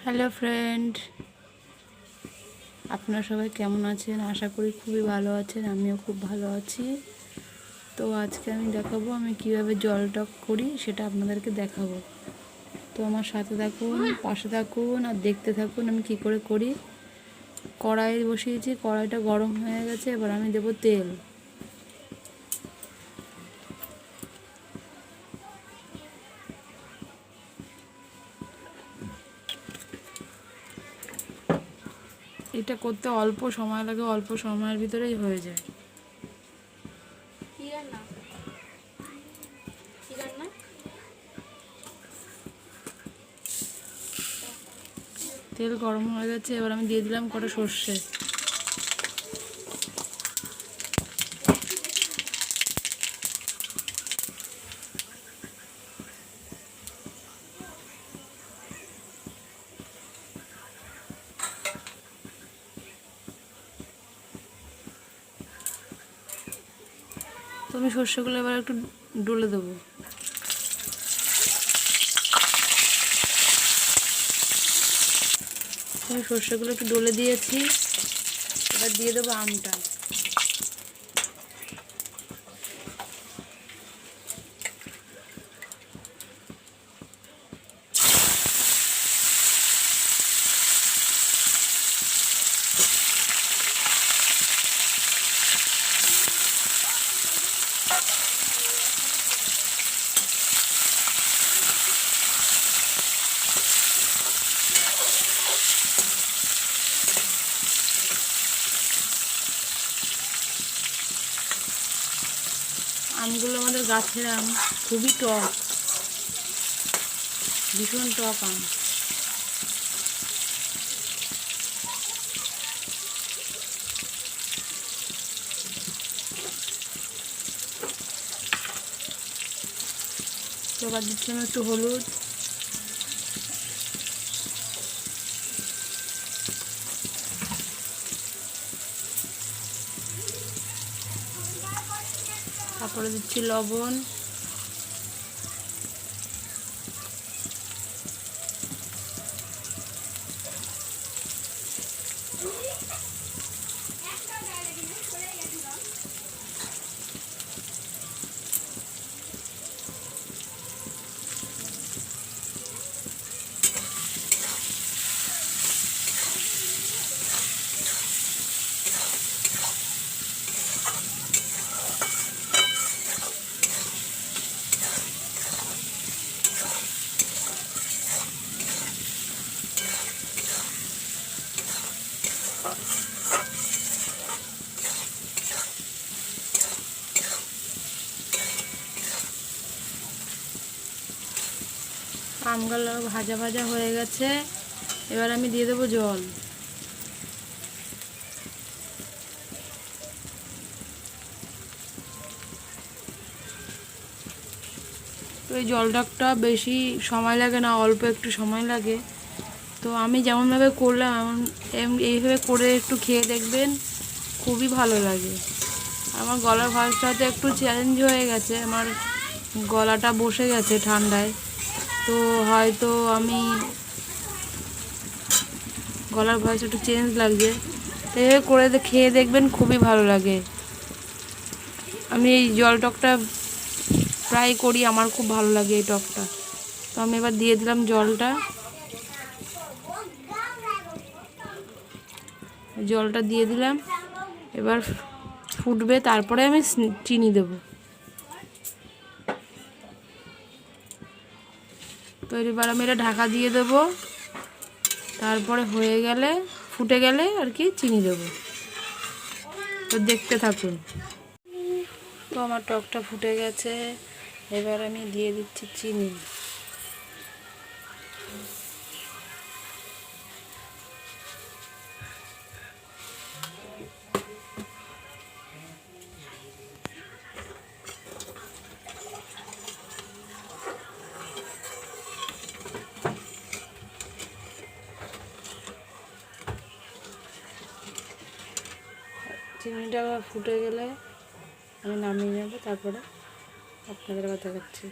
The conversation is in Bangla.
হ্যালো ফ্রেন্ড, আপনারা সবাই কেমন আছেন? আশা করি খুবই ভালো আছেন। আমিও খুব ভালো আছি। তো আজকে আমি দেখাবো আমি কিভাবে জল টক করি, সেটা আপনাদেরকে দেখাবো। তো আমার সাথে থাকুন, পাশে থাকুন আর দেখতে থাকুন আমি কি করে করি। কড়াই বসিয়েছি, কড়াইটা গরম হয়ে গেছে। এবার আমি দেব তেল। এটা করতে অল্প সময় লাগে, অল্প সময়ের ভিতরেই হয়ে যায়। তেল গরম হয়ে গেছে, এবার আমি দিয়ে দিলাম কটা সর্ষে। তো আমি সর্ষেগুলো এবার একটু ডলে দেবো। আমি সর্ষেগুলো একটু ডলে দিয়েছি, এবার দিয়ে দেবো আমটা। আমগুলো আমাদের গাছের আম, খুবই টক, ভীষণ টক আম। তো এবার দিচ্ছি আমি একটু হলুদ, তারপরে দিচ্ছি লবণ, আমগুলো ভাজা ভাজা হয়ে গেছে। এবার আমি দিয়ে দেবো জল। তো এই জলটাকটা বেশি সময় লাগে না, অল্প একটু সময় লাগে। তো আমি যেমনভাবে করলাম এইভাবে করে একটু খেয়ে দেখবেন, খুবই ভালো লাগে। আমার গলার ভয়েসটাতে একটু চ্যালেঞ্জ হয়ে গেছে, আমার গলাটা বসে গেছে ঠান্ডায়। তো হয়তো আমি গলার ভয়েস একটু চেঞ্জ লাগছে। তো এভাবে করে খেয়ে দেখবেন, খুবই ভালো লাগে। আমি এই জল টকটা প্রায় করি, আমার খুব ভালো লাগে এই টকটা। তো আমি এবার দিয়ে দিলাম জলটা দিয়ে দিলাম। এবার ফুটবে, তারপরে আমি চিনি দেব। তো এবার আমি এটা ঢাকা দিয়ে দেবো। তারপরে হয়ে গেলে, ফুটে গেলে আর কি চিনি দেবো। তো দেখতে থাকুন। তো আমার টকটা ফুটে গেছে, এবার আমি দিয়ে দিচ্ছি চিনি। চিনিটা ফুটে গেলে আমি নামিয়ে নেবো, তারপরে আপনাদের কথা দেখাচ্ছি।